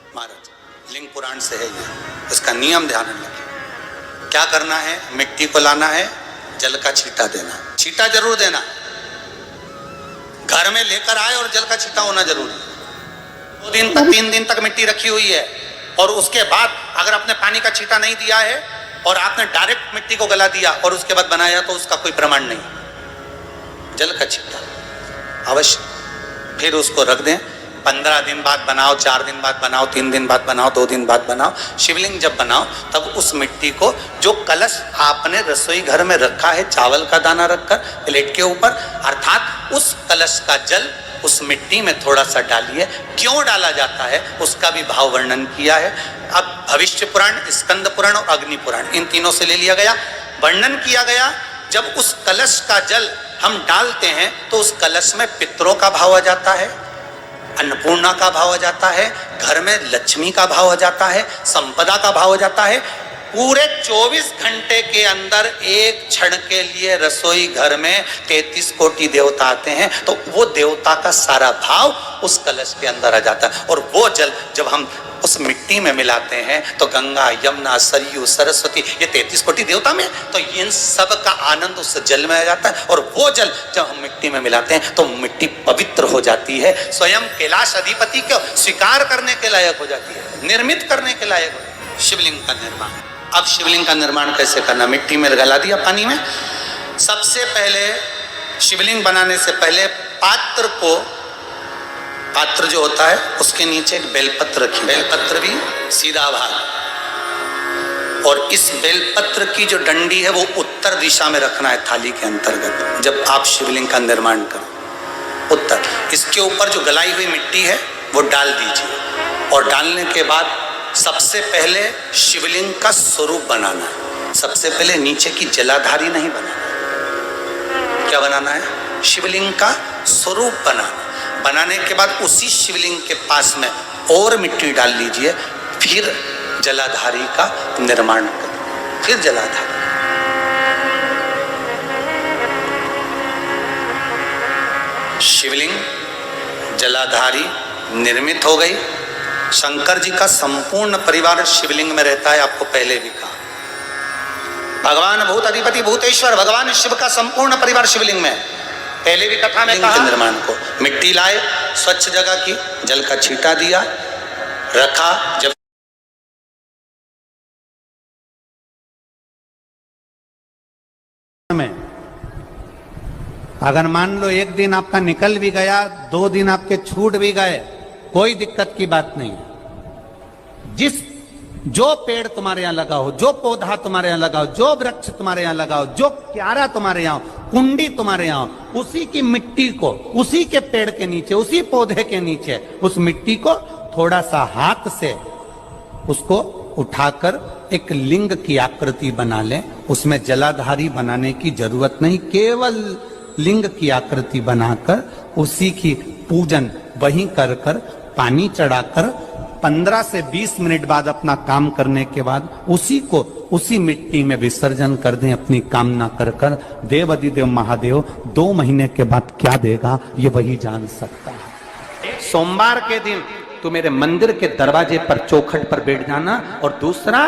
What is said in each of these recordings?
महाराज लिंग पुराण से है ये, इसका नियम ध्यान में रखिए। क्या करना है, मिट्टी को लाना है, जल का छींटा देना, छींटा जरूर देना, घर में लेकर आए और जल का छींटा होना जरूरी है। 2 दिन तक 3 दिन तक मिट्टी रखी हुई है और उसके बाद अगर आपने पानी का छींटा नहीं दिया है और आपने डायरेक्ट मिट्टी को गला दिया और उसके बाद बनाया तो उसका कोई प्रमाण नहीं। जल का छींटा अवश्य, फिर उसको रख दें। 15 दिन बाद बनाओ, 4 दिन बाद बनाओ, 3 दिन बाद बनाओ, 2 दिन बाद बनाओ। शिवलिंग जब बनाओ तब उस मिट्टी को, जो कलश आपने रसोई घर में रखा है चावल का दाना रखकर प्लेट के ऊपर, अर्थात उस कलश का जल उस मिट्टी में थोड़ा सा डालिए। क्यों डाला जाता है उसका भी भाव वर्णन किया है। अब भविष्य पुराण, स्कंद पुराण और अग्नि पुराण, इन तीनों से ले लिया गया। वर्णन किया गया जब उस कलश का जल हम डालते हैं तो उस कलश में पितरों का भाव आ जाता है, अन्नपूर्णा का भाव आ जाता है, घर में लक्ष्मी का भाव आ जाता है, संपदा का भाव आ जाता है। पूरे 24 घंटे के अंदर एक क्षण के लिए रसोई घर में 33 कोटि देवता आते हैं, तो वो देवता का सारा भाव उस कलश के अंदर आ जाता है। और वो जल जब हम उस मिट्टी में मिलाते हैं तो गंगा, यमुना, सरयू, सरस्वती, ये 33 कोटि देवता में, तो इन सब का आनंद उस जल में आ जाता है। और वो जल जब हम मिट्टी में मिलाते हैं तो मिट्टी पवित्र हो जाती है, स्वयं कैलाश अधिपति को स्वीकार करने के लायक हो जाती है, निर्मित करने के लायक हो जाती है। शिवलिंग का निर्माण। अब शिवलिंग का निर्माण कैसे करना, मिट्टी में गला दिया पानी में। सबसे पहले शिवलिंग बनाने से पहले पात्र को, पात्र जो होता है उसके नीचे एक बेलपत्र रखिए, बेलपत्र भी सीधा भाग, और इस बेलपत्र की जो डंडी है वो उत्तर दिशा में रखना है थाली के अंतर्गत। जब आप शिवलिंग का निर्माण करें उत्तर, इसके ऊपर जो गलाई हुई मिट्टी है वो डाल दीजिए। और डालने के बाद सबसे पहले शिवलिंग का स्वरूप बनाना है। सबसे पहले नीचे की जलाधारी नहीं बनाना, क्या बनाना है, शिवलिंग का स्वरूप बनाना। बनाने के बाद उसी शिवलिंग के पास में और मिट्टी डाल लीजिए, फिर जलाधारी का निर्माण करें, फिर जलाधारी। शिवलिंग जलाधारी निर्मित हो गई। शंकर जी का संपूर्ण परिवार शिवलिंग में रहता है, आपको पहले भी कहा। भगवान भूत अधिपति भूतेश्वर, भगवान शिव का संपूर्ण परिवार शिवलिंग में, पहले भी कथा में कहा। निर्माण को मिट्टी लाए, स्वच्छ जगह की, जल का छींटा दिया, रखा। जब अगर मान लो 1 दिन आपका निकल भी गया, 2 दिन आपके छूट भी गए, कोई दिक्कत की बात नहीं। जो पेड़ तुम्हारे यहां लगा हो, जो पौधा तुम्हारे यहां लगा हो, जो वृक्ष तुम्हारे यहां लगा हो, जो क्यारा तुम्हारे यहां हो, कुंडी तुम्हारे यहां हो, उसी की मिट्टी को, उसी के पेड़ के नीचे, उसी पौधे के नीचे, उस मिट्टी को थोड़ा सा हाथ से उसको उठाकर एक लिंग की आकृति बना ले। उसमें जलाधारी बनाने की जरूरत नहीं, केवल लिंग की आकृति बनाकर उसी की पूजन वहीं कर कर, पानी चढ़ाकर 15 से 20 मिनट बाद अपना काम करने के बाद उसी को उसी मिट्टी में विसर्जन कर दें, अपनी कामना कर कर। देव अधिदेव महादेव 2 महीने के बाद क्या देगा ये वही जान सकता है। सोमवार के दिन तू मेरे मंदिर के दरवाजे पर चौखट पर बैठ जाना, और दूसरा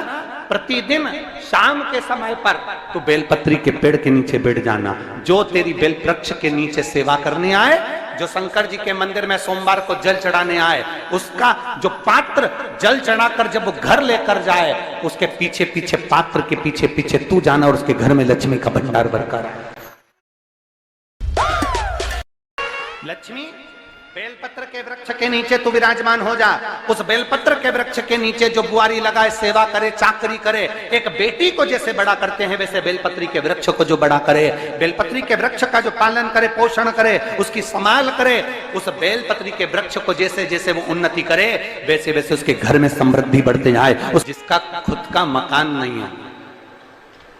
प्रतिदिन शाम के समय पर तू बेलपत्री के पेड़ के नीचे बैठ जाना। जो तेरी बेल वृक्ष के नीचे सेवा करने आए, जो शंकर जी के मंदिर में सोमवार को जल चढ़ाने आए, उसका जो पात्र जल चढ़ाकर जब वो घर लेकर जाए, उसके पीछे पीछे, पात्र के पीछे पीछे तू जाना, और उसके घर में लक्ष्मी का भंडार भरकर आए। लक्ष्मी बेलपत्र के वृक्ष के नीचे तू विराजमान हो जा। उस बेलपत्र के वृक्ष के नीचे जो बुआरी लगाए, सेवा करे, चाकरी करे, एक बेटी को जैसे बड़ा करते हैं वैसे बेलपत्री के वृक्ष को जो बड़ा करे, बेलपत्री के वृक्ष का जो पालन करे, पोषण करे, उसकी संभाल करे, उस बेलपत्री के वृक्ष को जैसे जैसे वो उन्नति करे वैसे वैसे उसके घर में समृद्धि बढ़ते जाए। उस जिसका खुद का मकान नहीं है,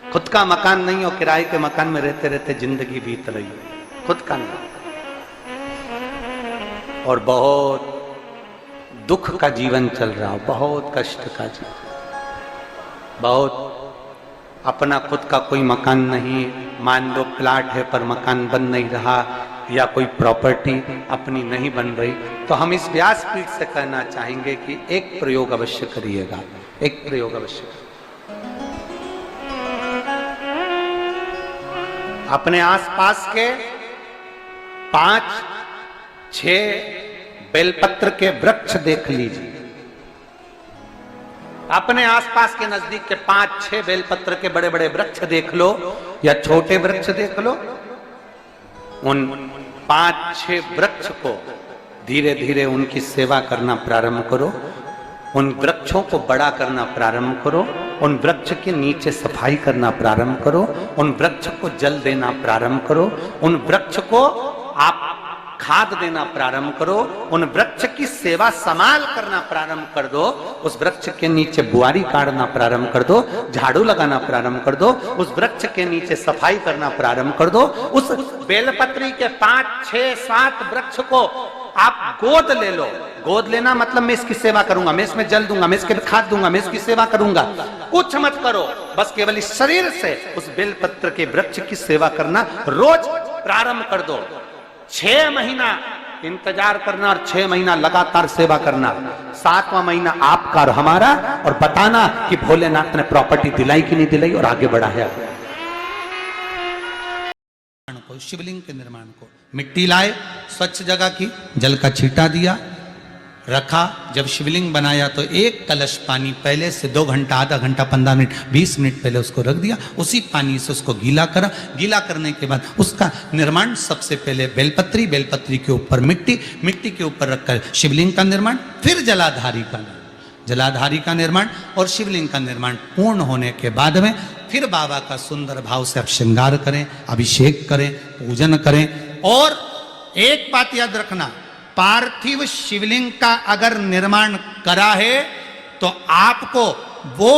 खुद का मकान नहीं हो, किराए के मकान में रहते रहते जिंदगी बीत रही, खुद का नहीं, और बहुत दुख का जीवन चल रहा हो, बहुत कष्ट का जीवन, बहुत अपना खुद का कोई मकान नहीं, मान लो प्लाट है पर मकान बन नहीं रहा, या कोई प्रॉपर्टी अपनी नहीं बन रही, तो हम इस व्यासपीठ से कहना चाहेंगे कि एक प्रयोग अवश्य करिएगा, एक प्रयोग अवश्य। अपने आसपास के 5-6 बेलपत्र के वृक्ष देख लीजिए। अपने आसपास के नजदीक के 5-6 बेलपत्र के बड़े बड़े वृक्ष देख लो या छोटे वृक्ष देख लो। उन 5-6 वृक्ष को धीरे धीरे उनकी सेवा करना प्रारंभ करो, उन वृक्षों को बड़ा करना प्रारंभ करो, उन वृक्ष के नीचे सफाई करना प्रारंभ करो, उन वृक्ष को जल देना प्रारंभ करो, उन वृक्ष को आप खाद देना प्रारंभ करो, उन वृक्ष की सेवा संभाल करना प्रारंभ कर दो, उस वृक्ष के नीचे बुआरी काटना प्रारंभ कर दो, झाड़ू लगाना प्रारंभ कर दो, उस वृक्ष के नीचे सफाई करना प्रारंभ कर दो। उस बेलपत्री के 5-6-7 वृक्ष को आप गोद ले लो। गोद लेना मतलब मैं इसकी सेवा करूंगा, मैं इसमें जल दूंगा, मैं इसके खाद दूंगा, मैं इसकी सेवा करूंगा। कुछ मत करो, बस केवल इस शरीर से उस बेलपत्र के वृक्ष की सेवा करना रोज प्रारंभ कर दो। 6 महीना इंतजार करना और 6 महीना लगातार सेवा करना। 7वां महीना आपका और हमारा, और बताना कि भोलेनाथ ने प्रॉपर्टी दिलाई कि नहीं दिलाई और आगे बढ़ाया। शिवलिंग के निर्माण को मिट्टी लाए, स्वच्छ जगह की, जल का छींटा दिया, रखा। जब शिवलिंग बनाया तो एक कलश पानी पहले से 2 घंटा, आधा घंटा, 15 मिनट, 20 मिनट पहले उसको रख दिया। उसी पानी से उसको गीला करा। गीला करने के बाद उसका निर्माण सबसे पहले बेलपत्री, बेलपत्री के ऊपर मिट्टी, मिट्टी के ऊपर रखकर शिवलिंग का निर्माण, फिर जलाधारी का निर्माण, जलाधारी का निर्माण और शिवलिंग का निर्माण पूर्ण होने के बाद में फिर बाबा का सुंदर भाव से आप श्रृंगार करें, अभिषेक करें, पूजन करें। और एक बात याद रखना, पार्थिव शिवलिंग का अगर निर्माण करा है तो आपको वो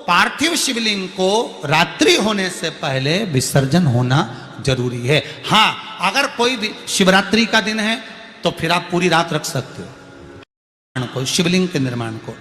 पार्थिव शिवलिंग को रात्रि होने से पहले विसर्जन होना जरूरी है। हाँ, अगर कोई भी शिवरात्रि का दिन है तो फिर आप पूरी रात रख सकते हो। शिवलिंग के निर्माण को